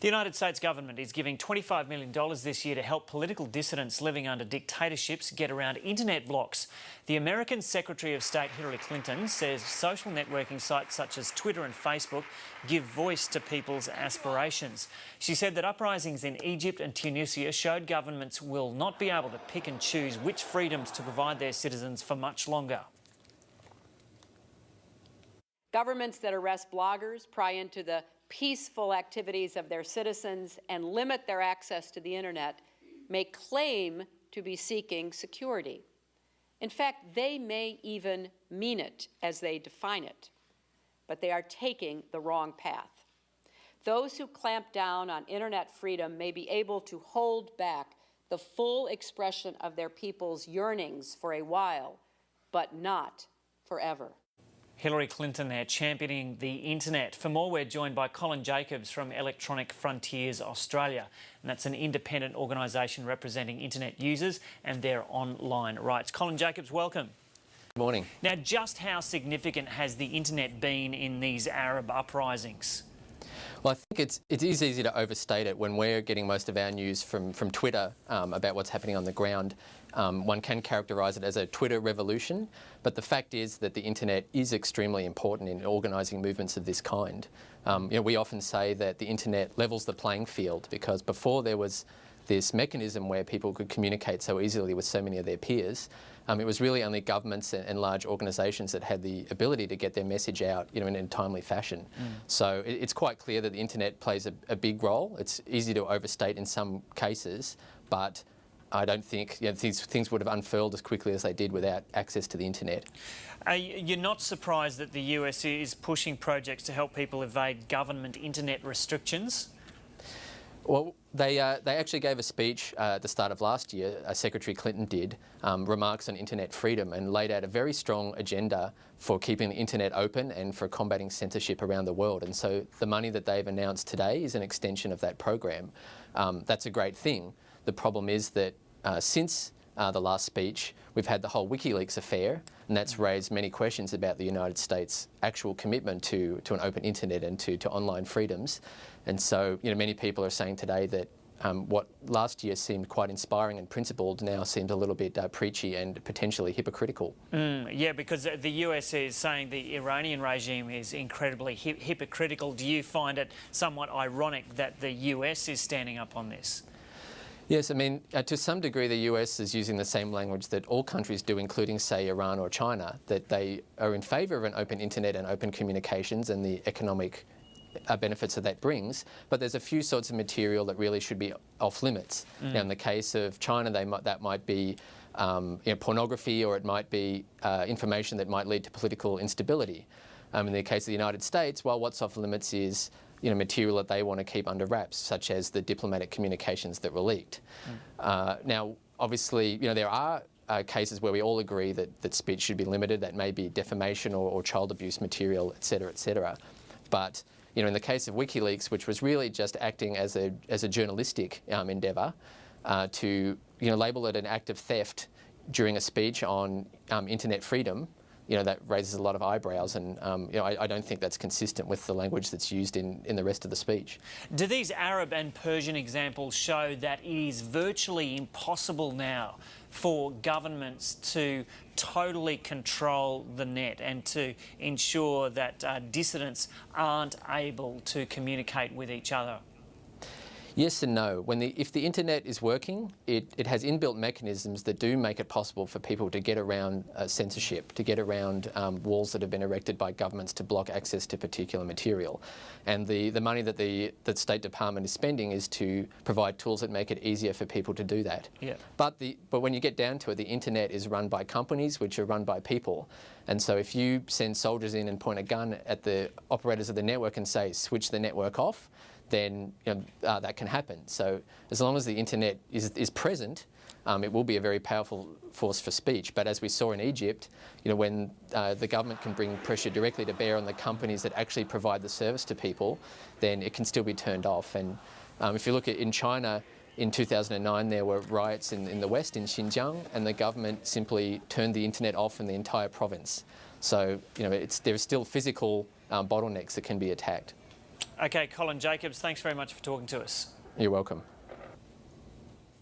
The United States government is giving $25 million this year to help political dissidents living under dictatorships get around internet blocks. The American Secretary of State Hillary Clinton says social networking sites such as Twitter and Facebook give voice to people's aspirations. She said that uprisings in Egypt and Tunisia showed governments will not be able to pick and choose which freedoms to provide their citizens for much longer. Governments that arrest bloggers, pry into the peaceful activities of their citizens, and limit their access to the internet may claim to be seeking security. In fact, they may even mean it as they define it, but they are taking the wrong path. Those who clamp down on internet freedom may be able to hold back the full expression of their people's yearnings for a while, but not forever. Hillary Clinton there championing the internet. For more, we're joined by Colin Jacobs from Electronic Frontiers Australia, and that's an independent organisation representing internet users and their online rights. Colin Jacobs, welcome. Good morning. Now, just how significant has the internet been in these Arab uprisings? Well, I think it is easy to overstate it when we're getting most of our news from Twitter about what's happening on the ground. One can characterise it as a Twitter revolution, but the fact is that the internet is extremely important in organising movements of this kind. We often say that the internet levels the playing field because before there was this mechanism where people could communicate so easily with so many of their peers, it was really only governments and large organisations that had the ability to get their message out, in a timely fashion. So it's quite clear that the internet plays a big role. It's easy to overstate in some cases, but I don't think these things would have unfurled as quickly as they did without access to the internet. You're not surprised that the US is pushing projects to help people evade government internet restrictions? Well, they actually gave a speech at the start of last year, Secretary Clinton did, remarks on internet freedom and laid out a very strong agenda for keeping the internet open and for combating censorship around the world. And so the money that they've announced today is an extension of that program. That's a great thing. The problem is that since the last speech, we've had the whole WikiLeaks affair, and that's raised many questions about the United States' actual commitment to an open internet and to online freedoms. And so, many people are saying today that what last year seemed quite inspiring and principled now seems a little bit preachy and potentially hypocritical. Yeah, because the US is saying the Iranian regime is incredibly hypocritical. Do you find it somewhat ironic that the US is standing up on this? Yes, I mean, to some degree the US is using the same language that all countries do, including, say, Iran or China, that they are in favour of an open internet and open communications and the economic benefits that brings, but there's a few sorts of material that really should be off limits. Now, in the case of China, that might be pornography, or it might be information that might lead to political instability. In the case of the United States, well, what's off limits is material that they want to keep under wraps, such as the diplomatic communications that were leaked. Now, obviously, there are cases where we all agree that speech should be limited. That may be defamation or child abuse material, etc., etc. But in the case of WikiLeaks, which was really just acting as a journalistic endeavour, to label it an act of theft during a speech on internet freedom, that raises a lot of eyebrows, and I don't think that's consistent with the language that's used in the rest of the speech. Do these Arab and Persian examples show that it is virtually impossible now for governments to totally control the net and to ensure that dissidents aren't able to communicate with each other? Yes and no. If the internet is working, it has inbuilt mechanisms that do make it possible for people to get around censorship, to get around walls that have been erected by governments to block access to particular material. And the money that the State Department is spending is to provide tools that make it easier for people to do that. Yeah. But when you get down to it, the internet is run by companies which are run by people. And so if you send soldiers in and point a gun at the operators of the network and say, switch the network off, then that can happen. So as long as the internet is present, it will be a very powerful force for speech. But as we saw in Egypt, when the government can bring pressure directly to bear on the companies that actually provide the service to people, then it can still be turned off. And if you look in China, in 2009 there were riots in the west, in Xinjiang, and the government simply turned the internet off in the entire province. So there's still physical bottlenecks that can be attacked. OK, Colin Jacobs, thanks very much for talking to us. You're welcome.